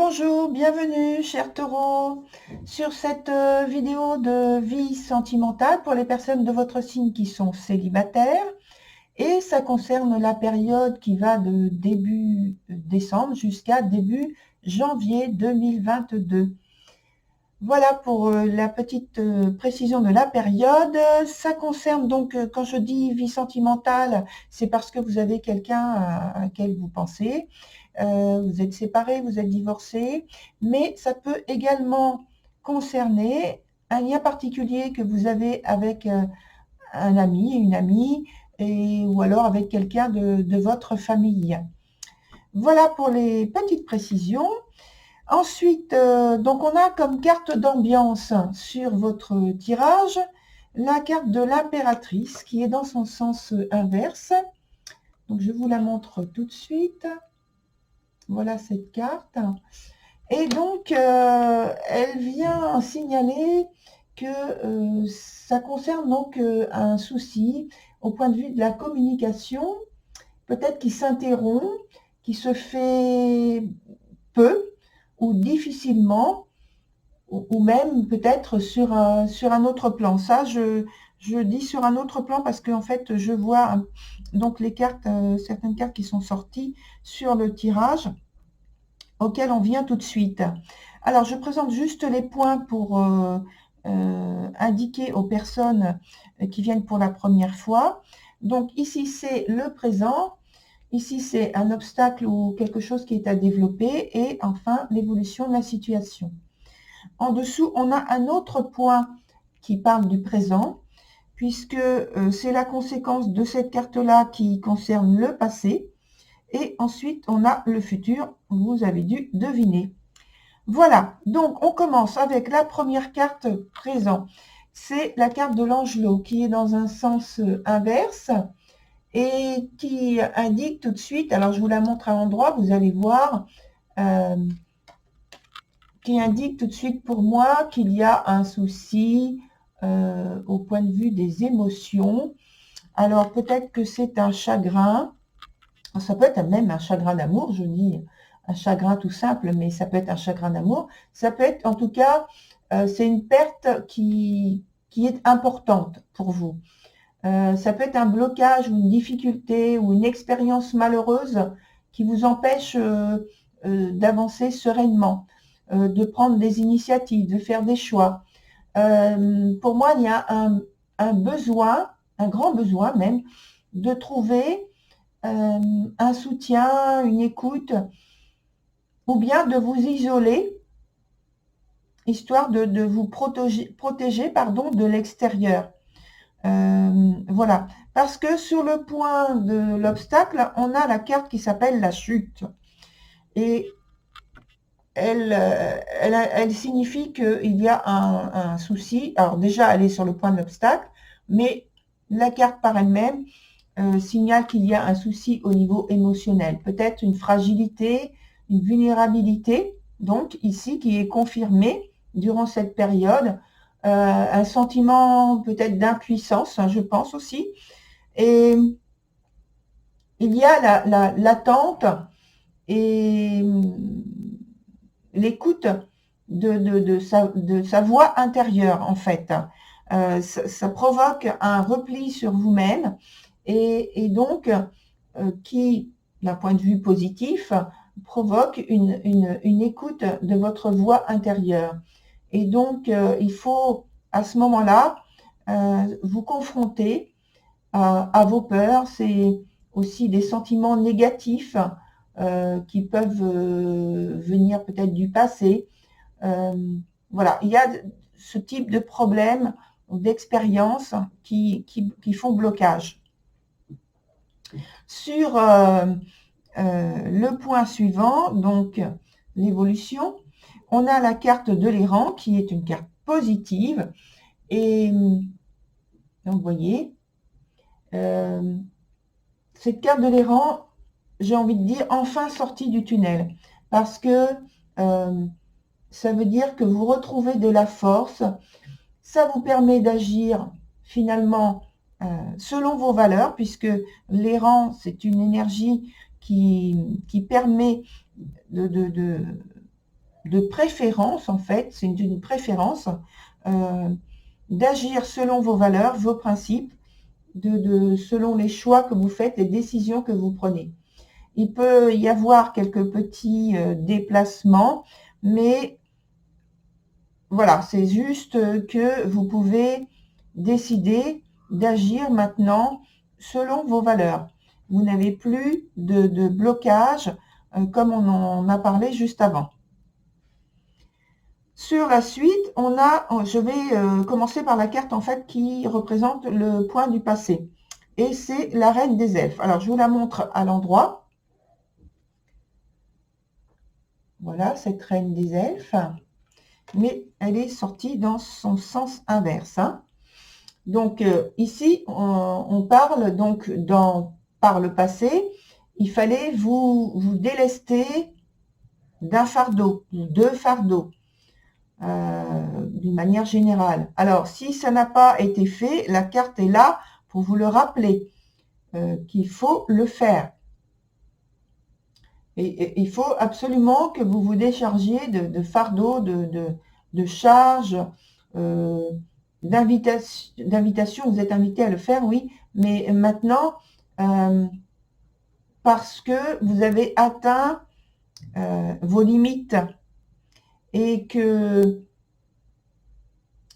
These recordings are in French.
Bonjour, bienvenue, cher Taureau, sur cette vidéo de vie sentimentale pour les personnes de votre signe qui sont célibataires. Et ça concerne la période qui va de début décembre jusqu'à début janvier 2022. Voilà pour la petite précision de la période. Ça concerne donc, quand je dis vie sentimentale, c'est parce que vous avez quelqu'un à quel vous pensez. Vous êtes séparés, vous êtes divorcés, mais ça peut également concerner un lien particulier que vous avez avec un ami, une amie, ou alors avec quelqu'un de votre famille. Voilà pour les petites précisions. Ensuite, donc on a comme carte d'ambiance sur votre tirage la carte de l'impératrice qui est dans son sens inverse. Donc je vous la montre tout de suite. Voilà cette carte. Et donc, elle vient signaler que ça concerne donc un souci au point de vue de la communication, peut-être qui s'interrompt, qui se fait peu ou difficilement, ou même peut-être sur un autre plan. Ça, je dis sur un autre plan parce qu'en fait, je vois donc les cartes, certaines cartes qui sont sorties sur le tirage, auquel on vient tout de suite. Alors, je présente juste les points pour indiquer aux personnes qui viennent pour la première fois. Donc, ici, c'est le présent. Ici, c'est un obstacle ou quelque chose qui est à développer. Et enfin, l'évolution de la situation. En dessous, on a un autre point qui parle du présent, puisque c'est la conséquence de cette carte-là qui concerne le passé. Et ensuite, on a le futur, vous avez dû deviner. Voilà, donc on commence avec la première carte présent. C'est la carte de l'Angelot qui est dans un sens inverse et qui indique tout de suite, alors je vous la montre à l'endroit, vous allez voir, qui indique tout de suite pour moi qu'il y a un souci au point de vue des émotions. Alors peut-être que c'est un chagrin, ça peut être même un chagrin d'amour, je dis un chagrin tout simple, mais ça peut être un chagrin d'amour. Ça peut être, en tout cas, c'est une perte qui est importante pour vous. Ça peut être un blocage ou une difficulté ou une expérience malheureuse qui vous empêche d'avancer sereinement, de prendre des initiatives, de faire des choix. Pour moi, il y a un besoin, un grand besoin même, de trouver un soutien, une écoute, ou bien de vous isoler, histoire de vous protéger pardon, de l'extérieur. Voilà. Parce que sur le point de l'obstacle, on a la carte qui s'appelle la chute. Et elle signifie qu'il y a un souci. Alors déjà, elle est sur le point de l'obstacle, mais la carte par elle-même signale qu'il y a un souci au niveau émotionnel. Peut-être une fragilité, une vulnérabilité, donc ici, qui est confirmée durant cette période. Un sentiment peut-être d'impuissance, hein, je pense aussi. Et il y a l'attente et l'écoute de sa voix intérieure, en fait. Ça provoque un repli sur vous-même et donc qui, d'un point de vue positif, provoque une écoute de votre voix intérieure. Et donc, il faut, à ce moment-là, vous confronter à vos peurs. C'est aussi des sentiments négatifs qui peuvent venir peut-être du passé. Voilà, il y a ce type de problèmes, d'expériences qui font blocage. Sur le point suivant, donc l'évolution, on a la carte de l'errant qui est une carte positive. Et donc, vous voyez, cette carte de l'errant, j'ai envie de dire, enfin sortie du tunnel. Parce que ça veut dire que vous retrouvez de la force. Ça vous permet d'agir finalement selon vos valeurs, puisque l'errant, c'est une énergie qui permet de préférence, en fait, c'est une préférence d'agir selon vos valeurs, vos principes, selon les choix que vous faites, les décisions que vous prenez. Il peut y avoir quelques petits déplacements, mais voilà, c'est juste que vous pouvez décider d'agir maintenant selon vos valeurs. Vous n'avez plus de blocage comme on en a parlé juste avant. Sur la suite, je vais commencer par la carte en fait qui représente le point du passé. Et c'est la reine des elfes. Alors, je vous la montre à l'endroit. Voilà, cette reine des elfes. Mais elle est sortie dans son sens inverse. Hein. Donc, ici, on parle donc par le passé. Il fallait vous délester d'un fardeau, deux fardeaux. D'une manière générale. Alors, si ça n'a pas été fait, la carte est là pour vous le rappeler qu'il faut le faire. Et il faut absolument que vous vous déchargiez de fardeaux, de charges, d'invitation. Vous êtes invité à le faire, oui, mais maintenant, parce que vous avez atteint vos limites et que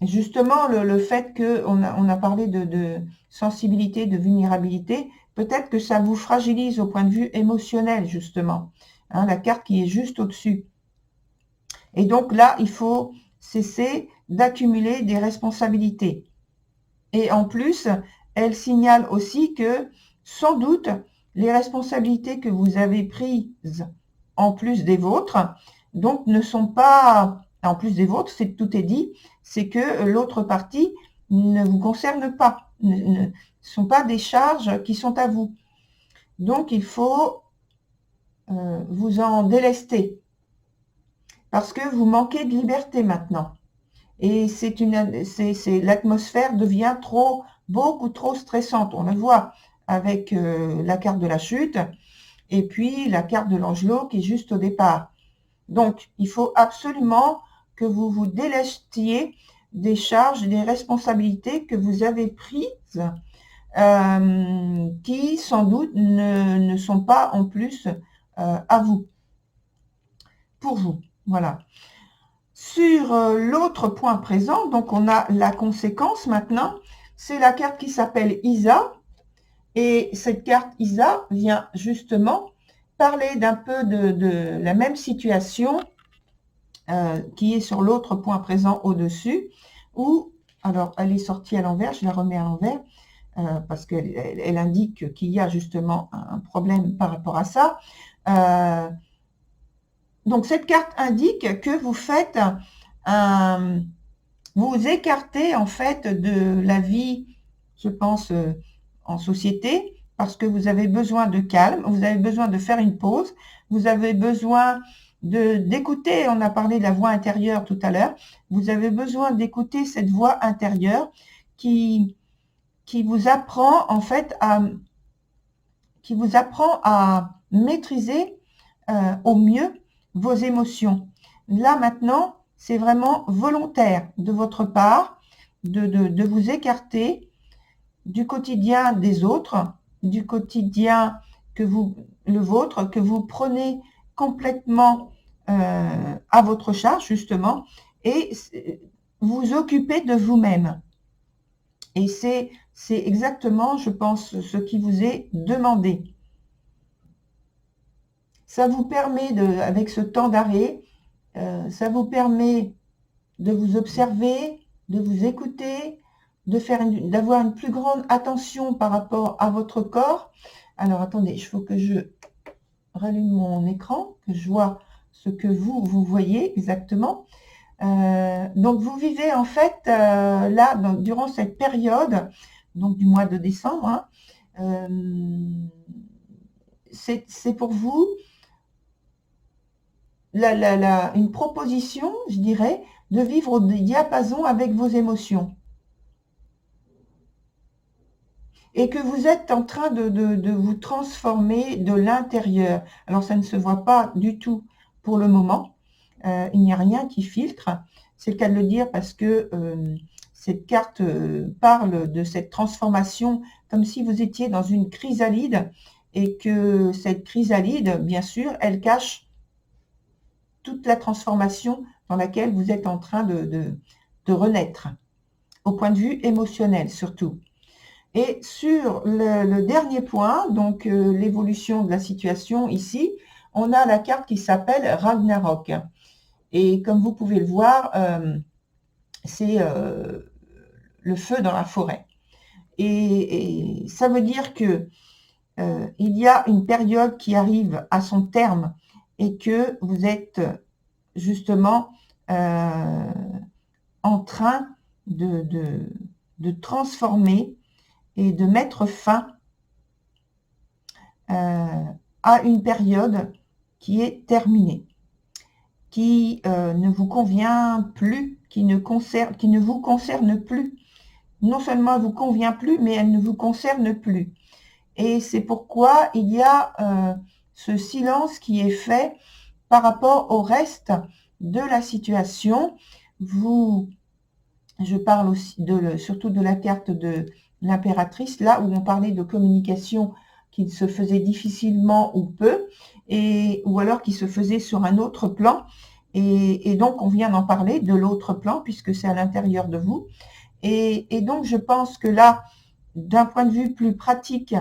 justement, le fait qu'on a parlé de sensibilité, de vulnérabilité, peut-être que ça vous fragilise au point de vue émotionnel, justement. Hein, la carte qui est juste au-dessus. Et donc là, il faut cesser d'accumuler des responsabilités. Et en plus, elle signale aussi que, sans doute, les responsabilités que vous avez prises en plus des vôtres, donc ne sont pas, en plus des vôtres, tout est dit, c'est que l'autre partie ne vous concerne pas, ne sont pas des charges qui sont à vous. Donc, il faut vous en délester parce que vous manquez de liberté maintenant. Et l'atmosphère devient beaucoup trop stressante. On le voit avec la carte de la chute et puis la carte de l'angelot qui est juste au départ. Donc, il faut absolument que vous vous délestiez des charges, des responsabilités que vous avez prises, qui sans doute ne sont pas en plus à vous, pour vous. Voilà. Sur l'autre point présent, donc on a la conséquence maintenant, c'est la carte qui s'appelle Isa. Et cette carte Isa vient justement parler d'un peu de la même situation qui est sur l'autre point présent au-dessus, où, alors elle est sortie à l'envers, je la remets à l'envers, parce qu'elle indique qu'il y a justement un problème par rapport à ça. Donc cette carte indique que vous faites vous écartez en fait de la vie, je pense, en société, parce que vous avez besoin de calme, vous avez besoin de faire une pause, vous avez besoin d'écouter, on a parlé de la voix intérieure tout à l'heure, vous avez besoin d'écouter cette voix intérieure qui vous apprend en fait à maîtriser au mieux vos émotions. Là maintenant, c'est vraiment volontaire de votre part de vous écarter du quotidien des autres, du quotidien le vôtre, que vous prenez complètement à votre charge, justement, et vous occupez de vous-même. Et c'est exactement, je pense, ce qui vous est demandé. Ça vous permet, avec ce temps d'arrêt, ça vous permet de vous observer, de vous écouter, d'avoir une plus grande attention par rapport à votre corps. Alors, attendez, il faut que je rallume mon écran, que je vois ce que vous voyez exactement. Donc, vous vivez en fait, là, durant cette période, donc du mois de décembre, hein, c'est pour vous une proposition, je dirais, de vivre au diapason avec vos émotions. Et que vous êtes en train de vous transformer de l'intérieur. Alors, ça ne se voit pas du tout pour le moment, il n'y a rien qui filtre. C'est le cas de le dire parce que cette carte parle de cette transformation comme si vous étiez dans une chrysalide et que cette chrysalide, bien sûr, elle cache toute la transformation dans laquelle vous êtes en train de renaître, au point de vue émotionnel surtout. Et sur le dernier point, donc l'évolution de la situation ici, on a la carte qui s'appelle Ragnarok. Et comme vous pouvez le voir, c'est le feu dans la forêt. Et ça veut dire que il y a une période qui arrive à son terme et que vous êtes justement en train de transformer et de mettre fin à une période qui est terminée, qui ne vous convient plus, qui ne vous concerne plus. Non seulement elle ne vous convient plus, mais elle ne vous concerne plus. Et c'est pourquoi il y a ce silence qui est fait par rapport au reste de la situation. Je parle aussi surtout de la carte de l'impératrice, là où on parlait de communication qui se faisait difficilement ou peu, ou alors qui se faisait sur un autre plan. Et donc, on vient d'en parler de l'autre plan, puisque c'est à l'intérieur de vous. Et donc, je pense que là, d'un point de vue plus pratique,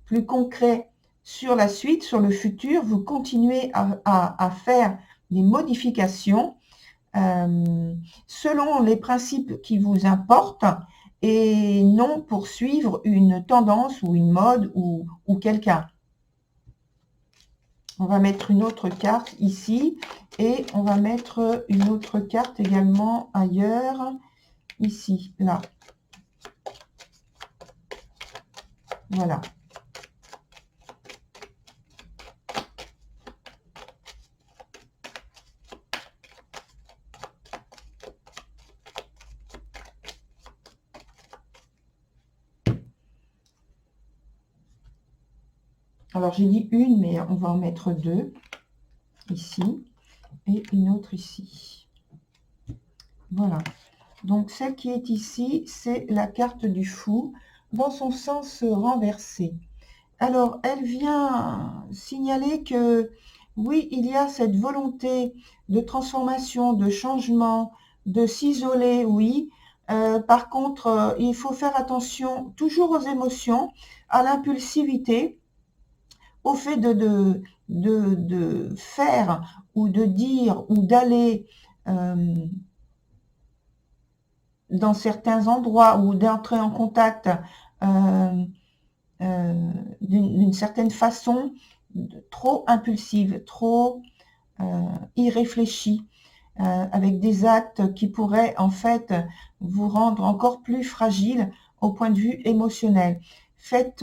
plus concret, sur la suite, sur le futur, vous continuez à faire des modifications selon les principes qui vous importent et non pour suivre une tendance ou une mode ou quelqu'un. On va mettre une autre carte ici et on va mettre une autre carte également ailleurs, ici, là. Voilà. Alors, j'ai dit une, mais on va en mettre deux, ici, et une autre ici. Voilà. Donc, celle qui est ici, c'est la carte du fou, dans son sens renversé. Alors, elle vient signaler que, oui, il y a cette volonté de transformation, de changement, de s'isoler, oui. Par contre, il faut faire attention toujours aux émotions, à l'impulsivité, au fait de faire ou de dire ou d'aller dans certains endroits ou d'entrer en contact d'une certaine façon trop impulsive, trop irréfléchie, avec des actes qui pourraient en fait vous rendre encore plus fragile au point de vue émotionnel. Faites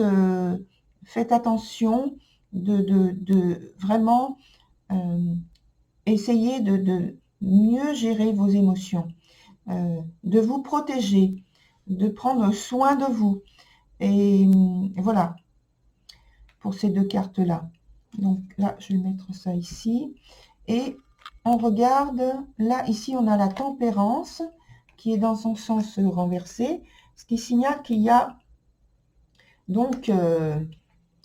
attention de vraiment essayer de mieux gérer vos émotions, de vous protéger, de prendre soin de vous. Et voilà, pour ces deux cartes-là. Donc là, je vais mettre ça ici. Et on regarde, là, ici, on a la tempérance qui est dans son sens renversé, ce qui signale qu'il y a donc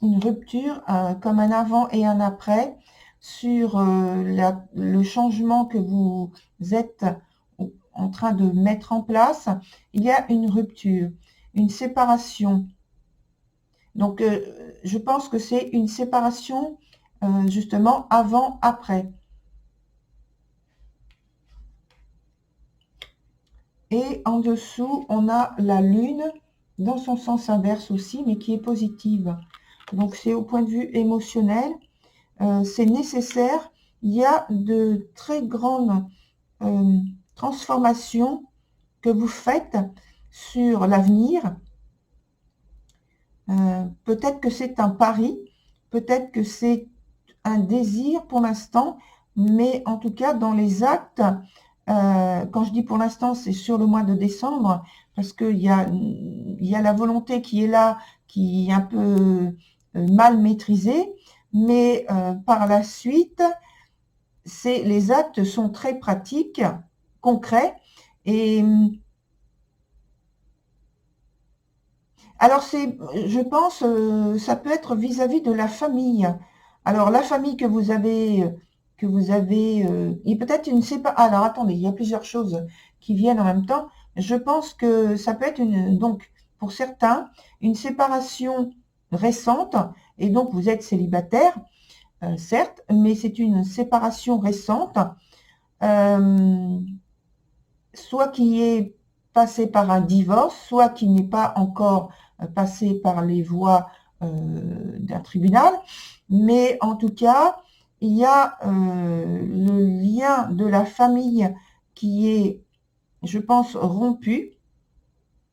une rupture, comme un avant et un après, sur le changement que vous êtes en train de mettre en place. Il y a une rupture, une séparation. Donc, je pense que c'est une séparation, justement, avant-après. Et en dessous, on a la lune, dans son sens inverse aussi, mais qui est positive. Donc, c'est au point de vue émotionnel, c'est nécessaire. Il y a de très grandes transformations que vous faites sur l'avenir. Peut-être que c'est un pari, peut-être que c'est un désir pour l'instant, mais en tout cas, dans les actes, quand je dis pour l'instant, c'est sur le mois de décembre, parce qu'il y a la volonté qui est là, qui est un peu mal maîtrisée, mais par la suite, les actes sont très pratiques, concrets. Et alors, je pense, ça peut être vis-à-vis de la famille. Alors, la famille que vous avez, il y a peut-être une séparation. Alors, attendez, il y a plusieurs choses qui viennent en même temps. Je pense que ça peut être donc, pour certains, une séparation récente, et donc vous êtes célibataire, certes, mais c'est une séparation récente, soit qui est passée par un divorce, soit qui n'est pas encore passé par les voies d'un tribunal, mais en tout cas, il y a le lien de la famille qui est, je pense, rompu.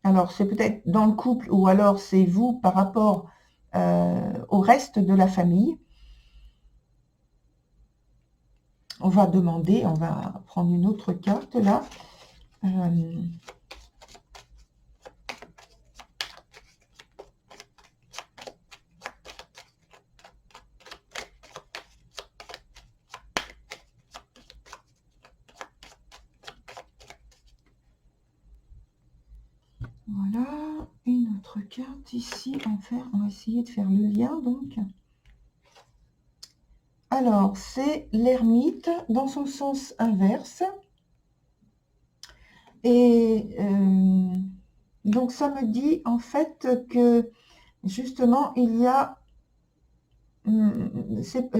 Alors, c'est peut-être dans le couple ou alors c'est vous par rapport au reste de la famille. On va demander, on va prendre une autre carte là. Voilà, une autre carte ici. On va essayer de faire le lien donc. Alors, c'est l'ermite dans son sens inverse. Et donc, ça me dit en fait que justement, il y a...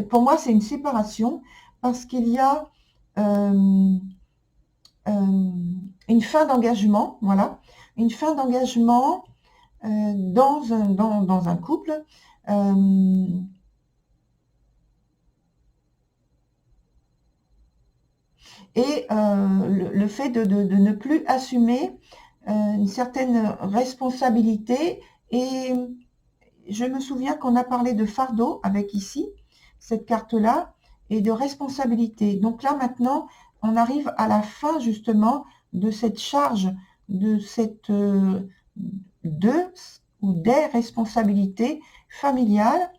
Pour moi, c'est une séparation parce qu'il y a une fin d'engagement, voilà, une fin d'engagement dans un couple. Et le fait de ne plus assumer une certaine responsabilité. Et je me souviens qu'on a parlé de fardeau avec ici, cette carte-là, et de responsabilité. Donc là, maintenant, on arrive à la fin, justement, de cette charge, de cette ou des responsabilités familiales.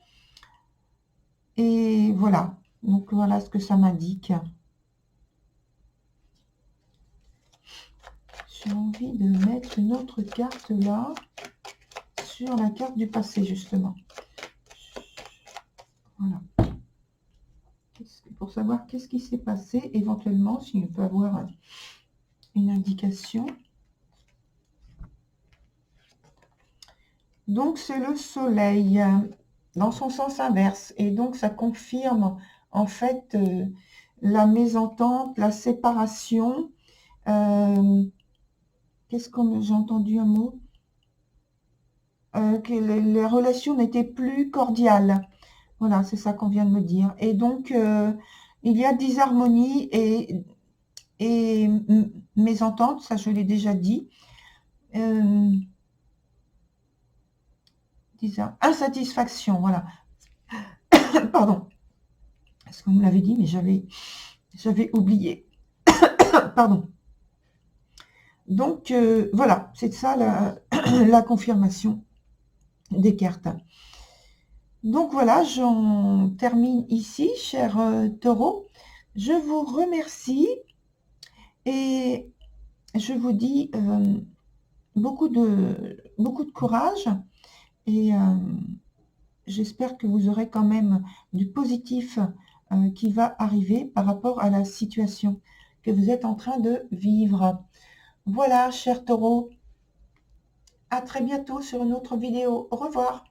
Et voilà. Donc voilà ce que ça m'indique. J'ai envie de mettre une autre carte là, sur la carte du passé, justement. Voilà. Pour savoir qu'est-ce qui s'est passé, éventuellement, si on peut avoir une indication. Donc, c'est le soleil dans son sens inverse. Et donc, ça confirme, en fait, la mésentente, la séparation. Qu'est-ce que j'ai entendu un mot que les relations n'étaient plus cordiales. Voilà, c'est ça qu'on vient de me dire. Et donc, il y a disharmonie et mésentente, ça je l'ai déjà dit. Insatisfaction, voilà. Pardon. Est-ce qu'on me l'avait dit, mais j'avais oublié. Pardon. Donc, voilà, c'est ça la confirmation des cartes. Donc voilà, j'en termine ici, cher taureau. Je vous remercie et je vous dis beaucoup de courage et j'espère que vous aurez quand même du positif qui va arriver par rapport à la situation que vous êtes en train de vivre. Voilà, cher taureau, à très bientôt sur une autre vidéo. Au revoir.